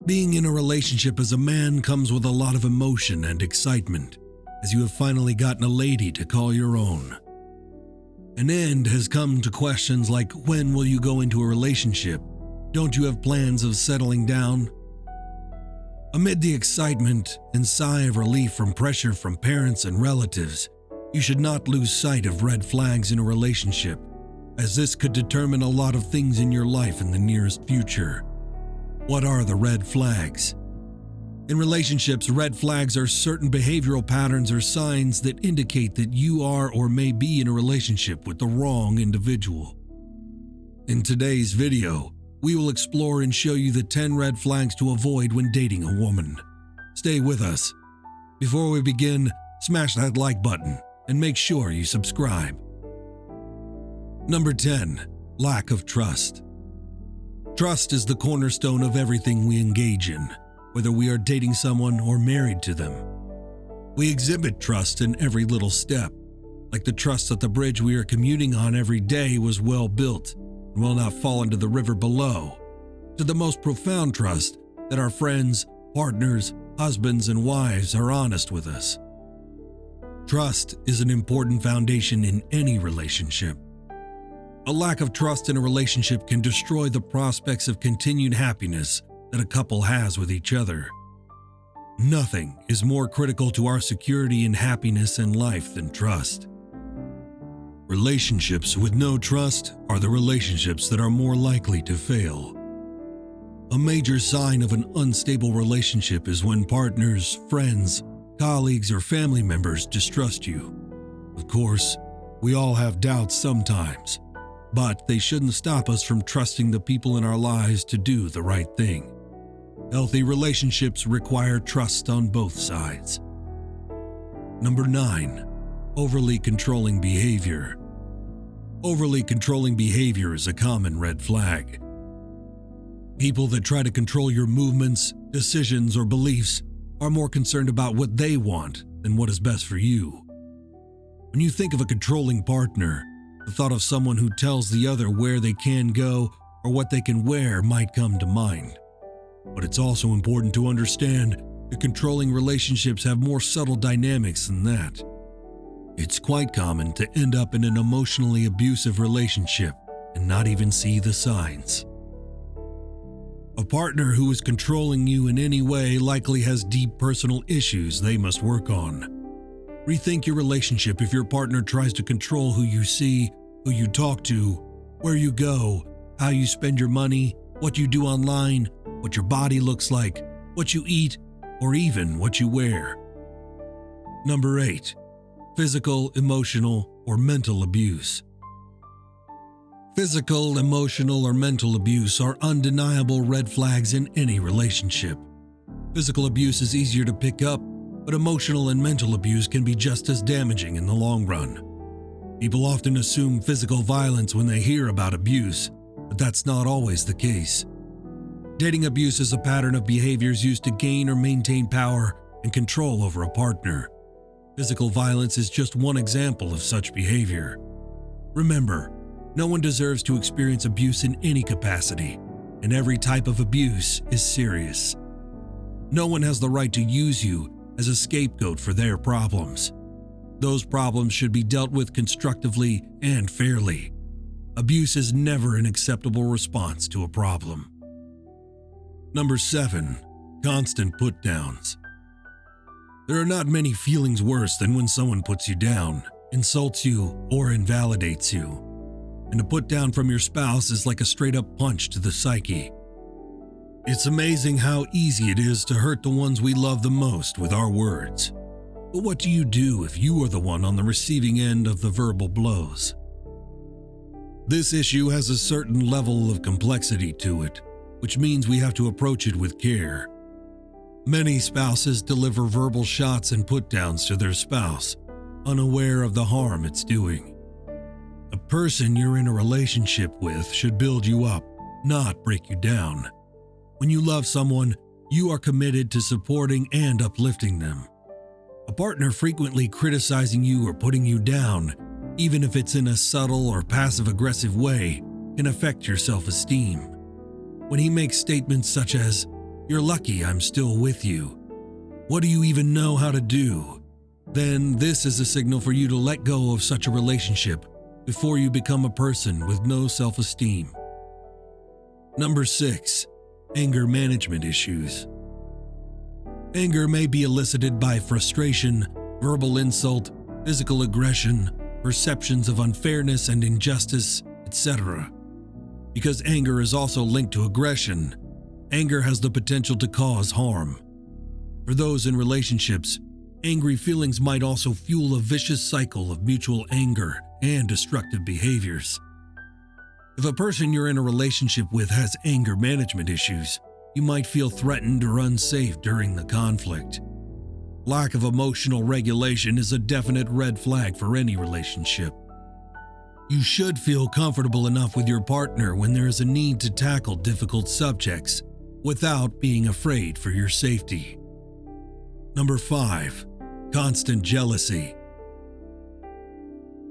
Being in a relationship as a man comes with a lot of emotion and excitement, as you have finally gotten a lady to call your own. An end has come to questions like, when will you go into a relationship? Don't you have plans of settling down? Amid the excitement and sigh of relief from pressure from parents and relatives, you should not lose sight of red flags in a relationship, as this could determine a lot of things in your life in the nearest future. What are the red flags? In relationships, red flags are certain behavioral patterns or signs that indicate that you are or may be in a relationship with the wrong individual. In today's video, we will explore and show you the 10 red flags to avoid when dating a woman. Stay with us. Before we begin, smash that like button and make sure you subscribe. Number 10. Lack of trust. Trust is the cornerstone of everything we engage in, whether we are dating someone or married to them. We exhibit trust in every little step, like the trust that the bridge we are commuting on every day was well built and will not fall into the river below, to the most profound trust that our friends, partners, husbands, and wives are honest with us. Trust is an important foundation in any relationship. A lack of trust in a relationship can destroy the prospects of continued happiness that a couple has with each other. Nothing is more critical to our security and happiness in life than trust. Relationships with no trust are the relationships that are more likely to fail. A major sign of an unstable relationship is when partners, friends, colleagues, or family members distrust you. Of course, we all have doubts sometimes, but they shouldn't stop us from trusting the people in our lives to do the right thing. Healthy relationships require trust on both sides. Number 9. Overly controlling behavior. Overly controlling behavior is a common red flag. People that try to control your movements, decisions, or beliefs are more concerned about what they want than what is best for you. When you think of a controlling partner, the thought of someone who tells the other where they can go or what they can wear might come to mind. But it's also important to understand that controlling relationships have more subtle dynamics than that. It's quite common to end up in an emotionally abusive relationship and not even see the signs. A partner who is controlling you in any way likely has deep personal issues they must work on. Rethink your relationship if your partner tries to control who you see, who you talk to, where you go, how you spend your money, what you do online, what your body looks like, what you eat, or even what you wear. Number 8. Physical, emotional, or mental abuse. Physical, emotional, or mental abuse are undeniable red flags in any relationship. Physical abuse is easier to pick up, but emotional and mental abuse can be just as damaging in the long run. People often assume physical violence when they hear about abuse, but that's not always the case. Dating abuse is a pattern of behaviors used to gain or maintain power and control over a partner. Physical violence is just one example of such behavior. Remember, no one deserves to experience abuse in any capacity, and every type of abuse is serious. No one has the right to use you as a scapegoat for their problems. Those problems should be dealt with constructively and fairly. Abuse is never an acceptable response to a problem. Number 7. Constant put-downs. There are not many feelings worse than when someone puts you down, insults you, or invalidates you. And a put-down from your spouse is like a straight-up punch to the psyche. It's amazing how easy it is to hurt the ones we love the most with our words. But what do you do if you are the one on the receiving end of the verbal blows? This issue has a certain level of complexity to it, which means we have to approach it with care. Many spouses deliver verbal shots and put-downs to their spouse, unaware of the harm it's doing. A person you're in a relationship with should build you up, not break you down. When you love someone, you are committed to supporting and uplifting them. A partner frequently criticizing you or putting you down, even if it's in a subtle or passive-aggressive way, can affect your self-esteem. When he makes statements such as, "You're lucky I'm still with you. What do you even know how to do?" then this is a signal for you to let go of such a relationship before you become a person with no self-esteem. Number 6. Anger management issues. Anger may be elicited by frustration, verbal insult, physical aggression, perceptions of unfairness and injustice, etc. Because anger is also linked to aggression, anger has the potential to cause harm. For those in relationships, angry feelings might also fuel a vicious cycle of mutual anger and destructive behaviors. If a person you're in a relationship with has anger management issues, you might feel threatened or unsafe during the conflict. Lack of emotional regulation is a definite red flag for any relationship. You should feel comfortable enough with your partner when there is a need to tackle difficult subjects without being afraid for your safety. Number 5. Constant jealousy.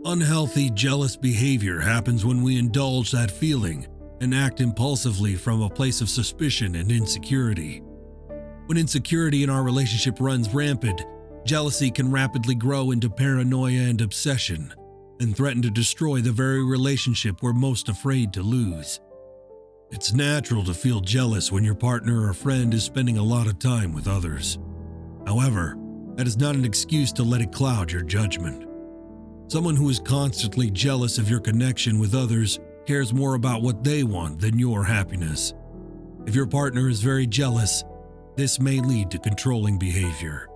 Unhealthy, jealous behavior happens when we indulge that feeling and act impulsively from a place of suspicion and insecurity. When insecurity in our relationship runs rampant, jealousy can rapidly grow into paranoia and obsession, and threaten to destroy the very relationship we're most afraid to lose. It's natural to feel jealous when your partner or friend is spending a lot of time with others. However, that is not an excuse to let it cloud your judgment. Someone who is constantly jealous of your connection with others cares more about what they want than your happiness. If your partner is very jealous, this may lead to controlling behavior.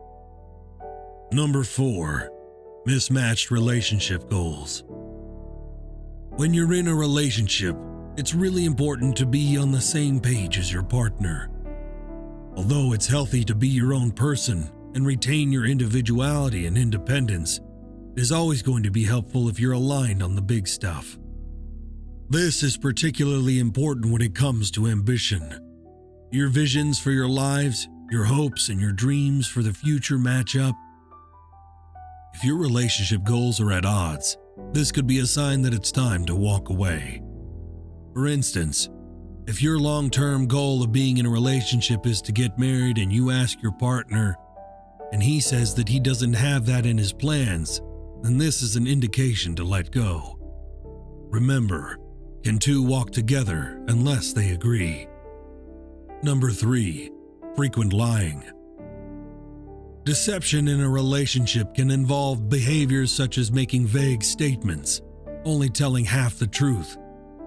Number 4. Mismatched relationship goals. When you're in a relationship, it's really important to be on the same page as your partner. Although it's healthy to be your own person and retain your individuality and independence, it is always going to be helpful if you're aligned on the big stuff. This is particularly important when it comes to ambition. Your visions for your lives, your hopes, and your dreams for the future match up. If your relationship goals are at odds, this could be a sign that it's time to walk away. For instance, if your long-term goal of being in a relationship is to get married and you ask your partner, and he says that he doesn't have that in his plans, then this is an indication to let go. Remember, can two walk together unless they agree? Number 3. Frequent lying. Deception in a relationship can involve behaviors such as making vague statements, only telling half the truth,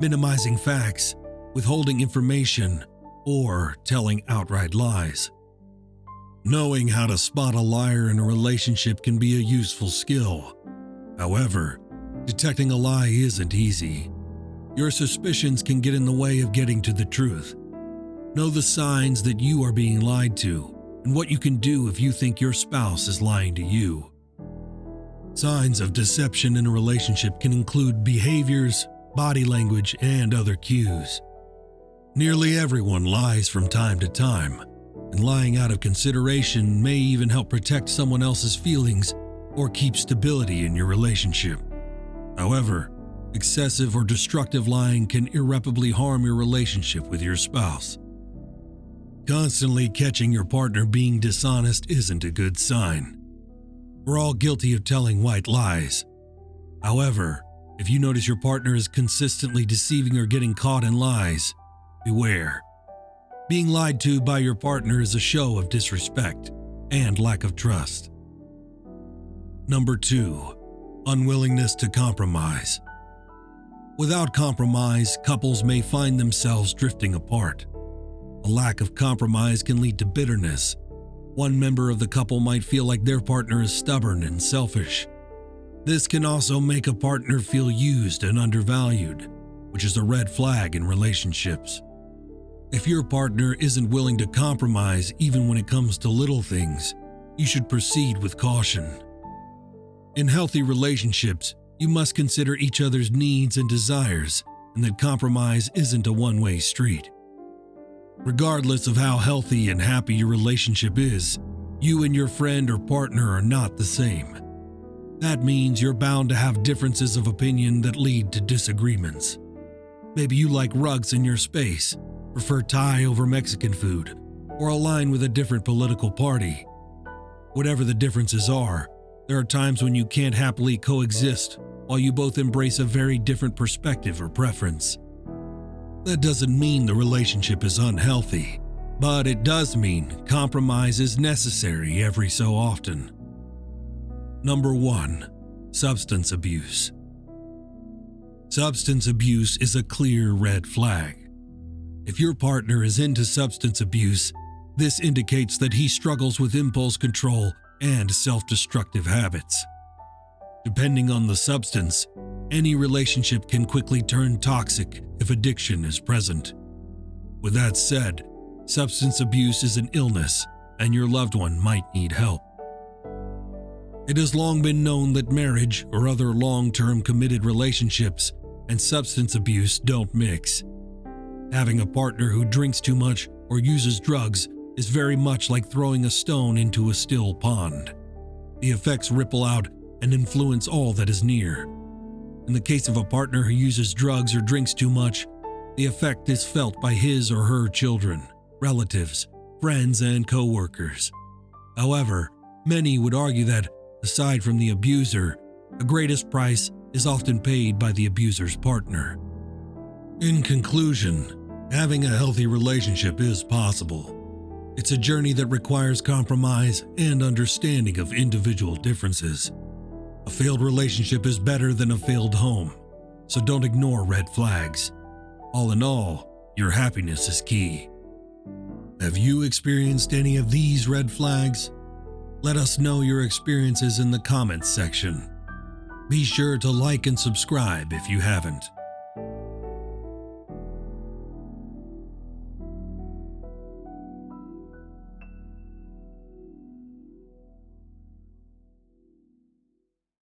minimizing facts, withholding information, or telling outright lies. Knowing how to spot a liar in a relationship can be a useful skill. However, detecting a lie isn't easy. Your suspicions can get in the way of getting to the truth. Know the signs that you are being lied to and what you can do if you think your spouse is lying to you. Signs of deception in a relationship can include behaviors, body language, and other cues. Nearly everyone lies from time to time, and lying out of consideration may even help protect someone else's feelings or keep stability in your relationship. However, excessive or destructive lying can irreparably harm your relationship with your spouse. Constantly catching your partner being dishonest isn't a good sign. We're all guilty of telling white lies. However, if you notice your partner is consistently deceiving or getting caught in lies, beware. Being lied to by your partner is a show of disrespect and lack of trust. Number 2. Unwillingness to compromise. Without compromise, couples may find themselves drifting apart. A lack of compromise can lead to bitterness. One member of the couple might feel like their partner is stubborn and selfish. This can also make a partner feel used and undervalued, which is a red flag in relationships. If your partner isn't willing to compromise even when it comes to little things, you should proceed with caution. In healthy relationships, you must consider each other's needs and desires, and that compromise isn't a one-way street. Regardless of how healthy and happy your relationship is, you and your friend or partner are not the same. That means you're bound to have differences of opinion that lead to disagreements. Maybe you like rugs in your space, prefer Thai over Mexican food, or align with a different political party. Whatever the differences are, there are times when you can't happily coexist while you both embrace a very different perspective or preference. That doesn't mean the relationship is unhealthy, but it does mean compromise is necessary every so often. Number 1. Substance abuse. Substance abuse is a clear red flag. If your partner is into substance abuse, this indicates that he struggles with impulse control and self-destructive habits. Depending on the substance, any relationship can quickly turn toxic if addiction is present. With that said, substance abuse is an illness, and your loved one might need help. It has long been known that marriage or other long-term committed relationships and substance abuse don't mix. Having a partner who drinks too much or uses drugs is very much like throwing a stone into a still pond. The effects ripple out and influence all that is near. In the case of a partner who uses drugs or drinks too much, the effect is felt by his or her children, relatives, friends, and co-workers. However, many would argue that, aside from the abuser, the greatest price is often paid by the abuser's partner. In conclusion, having a healthy relationship is possible. It's a journey that requires compromise and understanding of individual differences. A failed relationship is better than a failed home, so don't ignore red flags. All in all, your happiness is key. Have you experienced any of these red flags? Let us know your experiences in the comments section. Be sure to like and subscribe if you haven't.